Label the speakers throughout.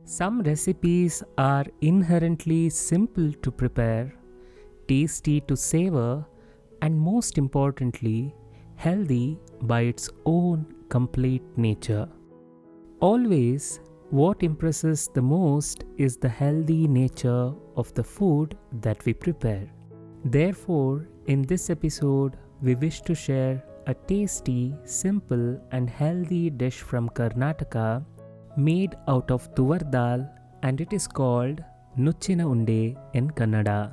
Speaker 1: Some recipes are inherently simple to prepare, tasty to savor, and most importantly, healthy by its own complete nature. Always, what impresses the most is the healthy nature of the food that we prepare. Therefore, in this episode, we wish to share a tasty, simple, and healthy dish from Karnataka made out of Toor Dal, and it is called Nucchina Unde in Kannada.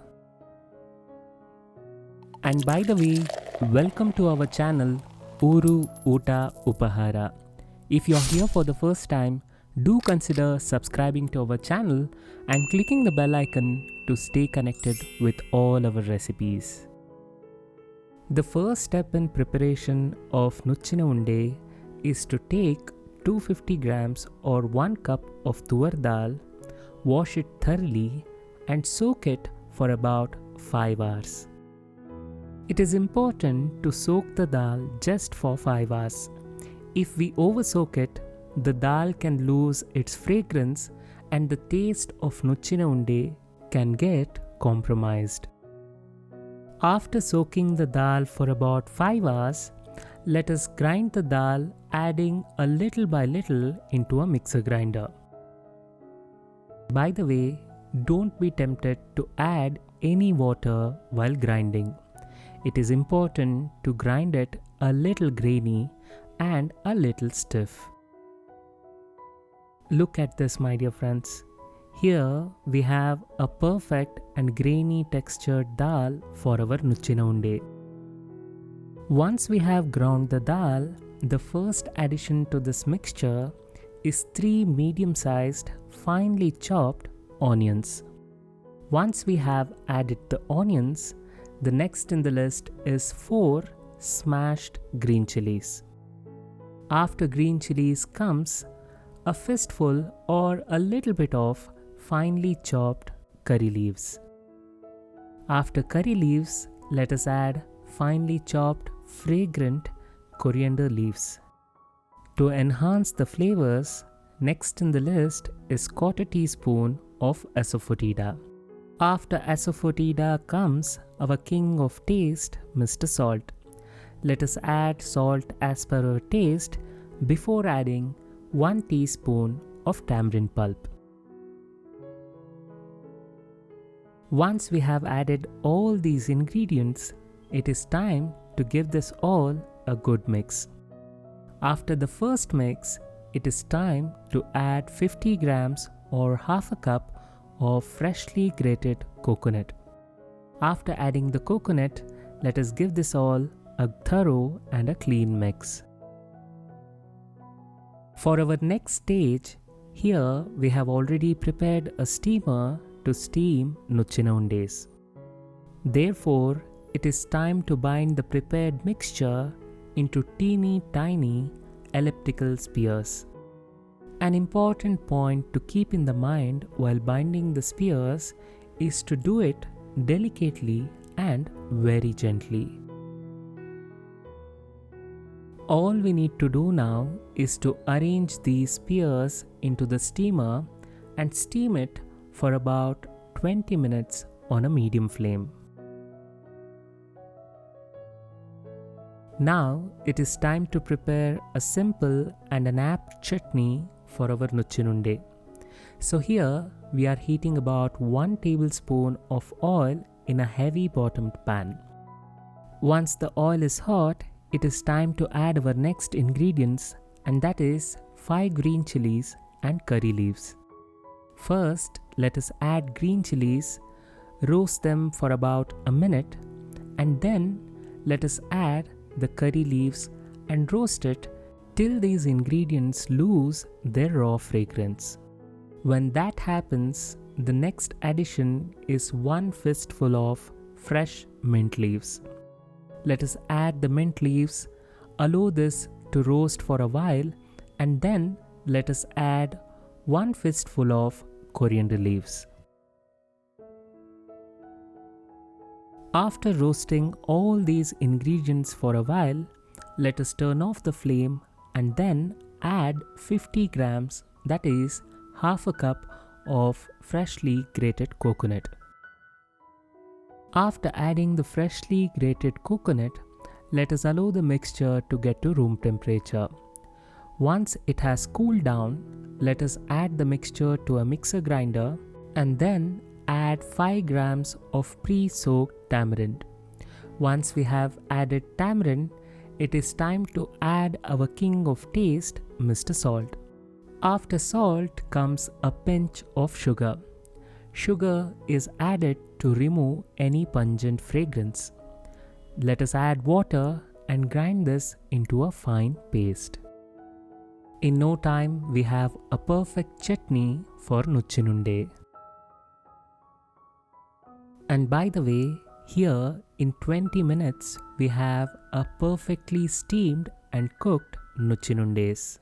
Speaker 1: And by the way, welcome to our channel Uru Uta Upahara. If you are here for the first time, do consider subscribing to our channel and clicking the bell icon to stay connected with all our recipes. The first step in preparation of Nucchina Unde is to take 250 grams or 1 cup of Toor Dal, wash it thoroughly and soak it for about 5 hours. It is important to soak the dal just for 5 hours. If we oversoak it, the dal can lose its fragrance and the taste of Nucchina Unde can get compromised. After soaking the dal for about 5 hours, let us grind the dal, adding a little by little into a mixer grinder. By the way, don't be tempted to add any water while grinding. It is important to grind it a little grainy and a little stiff. Look at this, my dear friends. Here we have a perfect and grainy textured dal for our Nucchina Unde. Once we have ground the dal, the first addition to this mixture is 3 medium-sized, finely chopped onions. Once we have added the onions, the next in the list is 4 smashed green chilies. After green chilies comes a fistful or a little bit of finely chopped curry leaves. After curry leaves, let us add finely chopped fragrant coriander leaves. To enhance the flavors, next in the list is 1/4 teaspoon of asafoetida. After asafoetida comes our king of taste, Mr. Salt. Let us add salt as per our taste before adding 1 teaspoon of tamarind pulp. Once we have added all these ingredients, it is time to give this all a good mix. After the first mix, it is time to add 50 grams or half a cup of freshly grated coconut. After adding the coconut, let us give this all a thorough and a clean mix. For our next stage, here we have already prepared a steamer to steam Nucchina Undes. Therefore, it is time to bind the prepared mixture into teeny tiny elliptical spears. An important point to keep in the mind while binding the spears is to do it delicately and very gently. All we need to do now is to arrange these spears into the steamer and steam it for about 20 minutes on a medium flame. Now it is time to prepare a simple and an apt chutney for our Nucchina Unde. So here we are heating about 1 tablespoon of oil in a heavy bottomed pan. Once the oil is hot, it is time to add our next ingredients, and that is 5 green chilies and curry leaves. First, let us add green chilies, roast them for about a minute, and then let us add the curry leaves and roast it till these ingredients lose their raw fragrance. When that happens, the next addition is 1 fistful of fresh mint leaves. Let us add the mint leaves, allow this to roast for a while, and then let us add 1 fistful of coriander leaves. After roasting all these ingredients for a while, let us turn off the flame and then add 50 grams, that is half a cup of freshly grated coconut. After adding the freshly grated coconut, let us allow the mixture to get to room temperature. Once it has cooled down, let us add the mixture to a mixer grinder and then add 5 grams of pre-soaked tamarind. Once we have added tamarind, it is time to add our king of taste, Mr. Salt. After salt comes a pinch of sugar. Sugar is added to remove any pungent fragrance. Let us add water and grind this into a fine paste. In no time, we have a perfect chutney for Nucchina Unde. And by the way, here in 20 minutes, we have a perfectly steamed and cooked Nucchina Undes.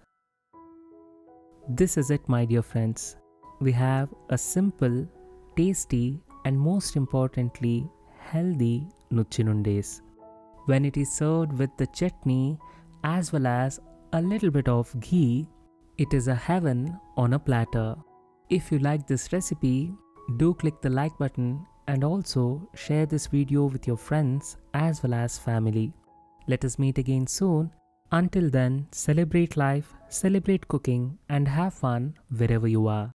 Speaker 1: This is it, my dear friends. We have a simple, tasty and most importantly, healthy Nucchina Undes. When it is served with the chutney as well as a little bit of ghee, it is a heaven on a platter. If you like this recipe, do click the like button and also share this video with your friends as well as family. Let us meet again soon. Until then, celebrate life, celebrate cooking and have fun wherever you are.